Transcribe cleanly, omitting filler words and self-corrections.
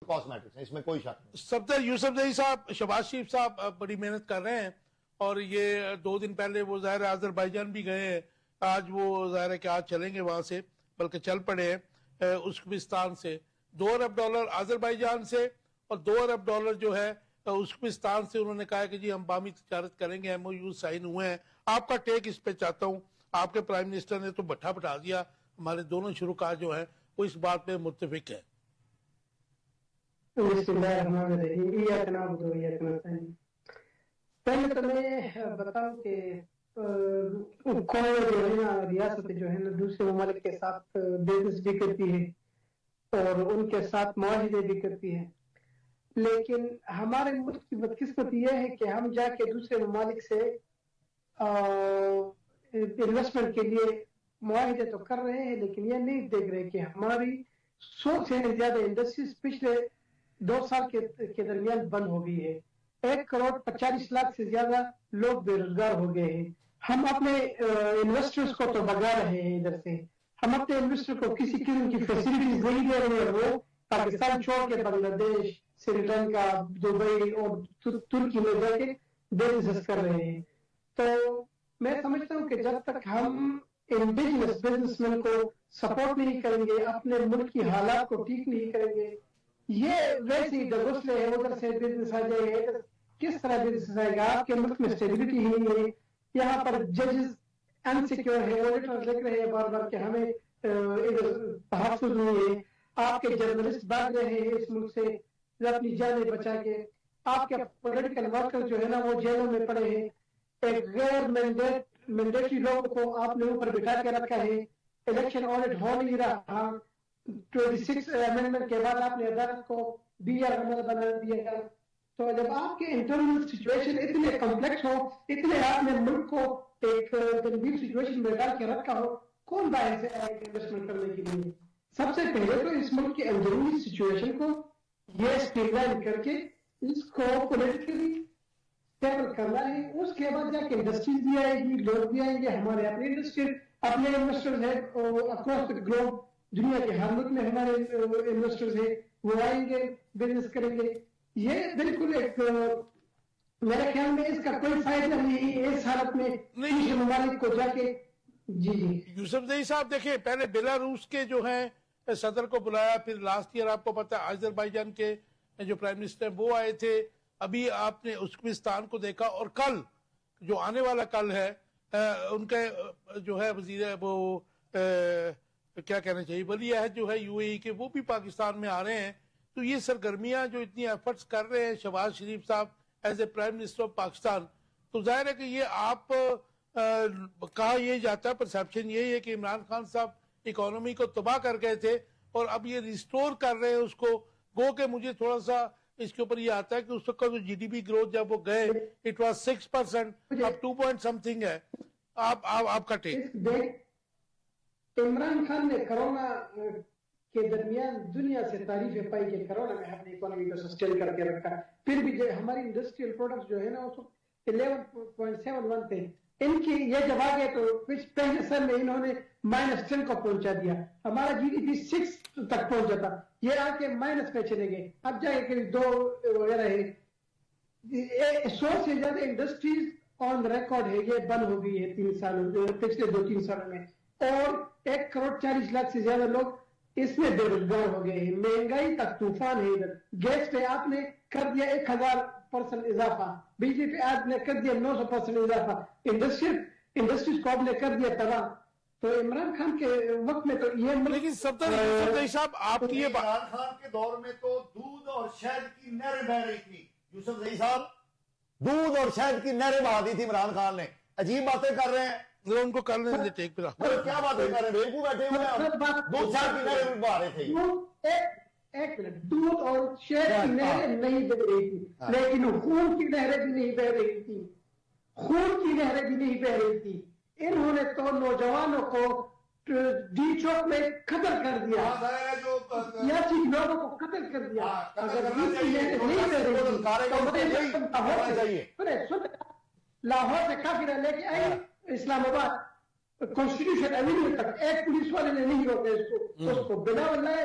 Cosmetics ہیں، اس میں کوئی شک نہیں. صفدر یوسف زئی صاحب، شہباز شریف صاحب بڑی محنت کر رہے ہیں، اور یہ 2 دن پہلے وہ ظاہر آذربائیجان بھی گئے ہیں، آج وہ ظاہر ہے کہ آج چلیں گے وہاں سے، بلکہ چل پڑے ہیں ازبکستان سے. $2 ارب آذربائیجان سے اور $2 ارب جو ہے ازبکستان سے. انہوں نے کہا کہ جی ہم باہمی تجارت کریں گے، MOU سائن ہوئے ہیں. آپ کا ٹیک اس پہ چاہتا ہوں. آپ کے پرائم منسٹر نے تو بٹھا بٹھا دیا، ہمارے دونوں شرکاء جو ہیں وہ اس بات پہ متفق ہیں. بسم اللہ الرحمن الرحیم. ایاک نعبد و ایاک نستعین. پہلے تو میں بتاؤں کہ کوئی جو ہے نا ریاست جو ہے نا دوسرے ممالک کے ساتھ بزنس بھی کرتی ہے اور ان کے ساتھ معاہدے بھی کرتی ہے، لیکن ہمارے ملک کی بدقسمتی یہ ہے کہ ہم جا کے دوسرے ممالک سے انویسٹمنٹ کے لیے معاہدے تو کر رہے ہیں، لیکن یہ نہیں دیکھ رہے کہ ہماری 100 سے زیادہ انڈسٹریز پچھلے 2 سال کے درمیان بند ہو گئی ہے. 1,45,00,000 سے زیادہ لوگ بے روزگار ہو گئے ہیں. ہم اپنے انویسٹرز کو تو بگا رہے ہیں ادھر سے، ہم اپنے انویسٹر کو کسی قسم کی فیسلٹیز نہیں دے رہے ہیں. وہ پاکستان چھوڑ کے بنگلہ دیش، سری لنکا، دبئی اور ترکی میں جا کے بزنس کر رہے ہیں. تو میں سمجھتا ہوں کہ جب تک ہم انڈیجنس بزنس مین کو سپورٹ نہیں کریں گے، اپنے ملک کی حالات کو ٹھیک نہیں کریں گے، یہ ویسے ہی ڈگوسلے ہے، ادھر سے بزنس آ جائے گا. کس طرح بزنس آئے گا؟ آپ کے ملک میں اسٹیبلٹی ہی نہیں ہے. یہاں پر ججز انسیکیور ہے، آڈیٹر لکھ رہے ہیں بار بار کہ ہمیں تحفظ نہیں ہے. آپ کے جرنلسٹ بھاگ رہے ہیں اس ملک سے اپنی جانیں بچا کے. آپ کے پولیٹیکل ورکر جو ہے نا وہ جیلوں میں پڑے ہیں. ایک غیر مینڈیٹری لوگوں کو آپ نے اوپر بٹھا کے رکھا ہے. الیکشن آڈٹ ہو نہیں رہا. 26 امینڈمنٹ کے بعد آپ نے عدالت کو BR عمل بنا دیا گیا. تو جب آپ کے انٹرنل سچویشن اتنے کمپلیکس ہو، اتنے آپ نے ملک کو ایک گمبھیر سچویشن میں ڈال کے رکھا ہو، کون باہر سے آئے گا انویسٹمنٹ کرنے کے لیے؟ سب سے پہلے تو اس ملک کے اندرونی سچویشن کو یہ اسٹیبل لائن کر کے اس کو پولیٹیکلی اسٹیبل کرنا ہے. اس کے بعد جا کے انڈسٹریز بھی آئے گی، لوگ بھی آئیں گے، ہمارے اپنے انڈسٹری اپنے انویسٹرز ہیں اکراس دا گلوب، دنیا کے ہر ملک میں ہمارے انویسٹرز ہیں، وہ آئیں گے، بزنس کریں گے. یہ بالکل ایک میرے خیال میں اس کا کوئی فائدہ نہیں ہے اس حالت میں دوسرے ممالک کو جا کے. جی یوسف زئی صاحب دیکھیں، پہلے بیلاروس کے جو ہیں صدر کو بلایا، پھر لاسٹ ایئر آپ کو پتہ ہے آذربائیجان کے جو پرائم منسٹر وہ آئے تھے. ابھی آپ نے ازبکستان کو دیکھا، اور کل جو آنے والا کل ہے ان کے جو ہے وزیر وہ کیا کہنا چاہیے ولی عہد جو ہے UAE کے، وہ بھی پاکستان میں آ رہے ہیں. تو یہ سرگرمیاں جو اتنی ایفرٹس کر رہے ہیں شہباز شریف صاحب as a prime minister of Pakistan, تو ظاہر ہے کہ یہ آپ کہا یہ جاتا ہے، پرسیپشن یہی ہے کہ عمران خان صاحب اکانومی کو تباہ کر گئے تھے اور اب یہ ریسٹور کر رہے ہیں اس کو. گو کہ مجھے تھوڑا سا اس کے اوپر یہ آتا ہے کہ اس وقت جو GDP گروتھ جب وہ گئے اٹ واز 6%، اب 2 پوائنٹ سم تھنگ ہے. آپ کا ٹیک. عمران خان نے کرونا کے درمیان دنیا سے تعریفیں پائی کہ کرونا میں اپنی اکانومی کو سسٹین کر کے رکھا. پھر بھی جو ہماری انڈسٹریل پروڈکٹس جو ہے نا اس وقت 11.71 تھے. ان کی یہ جب آ گئے تو پہلے سال میں انہوں نے -10 کو پہنچا دیا. ہمارا GDP 6 تک پہنچ جاتا، یہ آ کے مائنس میں چلے گئے. اب جا کے 2 وغیرہ ہے. 100 سے زیادہ انڈسٹریز آن ریکارڈ ہے یہ بند ہو گئی ہے 3 سالوں پچھلے 2-3 سالوں میں، اور 1,40,00,000 سے زیادہ لوگ اس میں بے روزگار ہو گئے ہیں. مہنگائی کا طوفان ہے. ادھر گیس پہ آپ نے کر دیا 1000% اضافہ، بجلی پہ آپ نے کر دیا 900% اضافہ، انڈسٹریز کو آپ نے کر دیا تباہ. تو عمران خان کے وقت میں تو یہ لیکن یوسف زئی صاحب آپ کی عمران خان کے دور میں تو دودھ اور شہد کی نہریں بہ رہی تھی. یوسف زئی صاحب دودھ اور شہد کی نہریں بہا دی تھی عمران خان نے. عجیب باتیں کر رہے ہیں. ان کو کر لیں ٹیک پہ کیا باتیں کر رہے ہیں؟ بیوقوف بیٹھے ہوئے ہیں. دودھ شہد کی نہریں بھی بہا رہے تھے. ایک منٹ، دودھ اور شہد کی نہریں نہیں بہ رہی تھی، لیکن خون کی نہریں بھی نہیں بہ رہی تھی. خون کی نہریں بھی نہیں بہ رہی تھی. انہوں نے تو نوجوانوں کو ڈی چوک میں قتل کر دیا، سیاسی لوگوں کو قتل کر دیا. اگر لاہور سے کافی لے کے آئی اسلام آباد کانسٹیٹیوشن ایونیو تک، ایک پولیس والے نے نہیں روکا اس کو بلا بلائے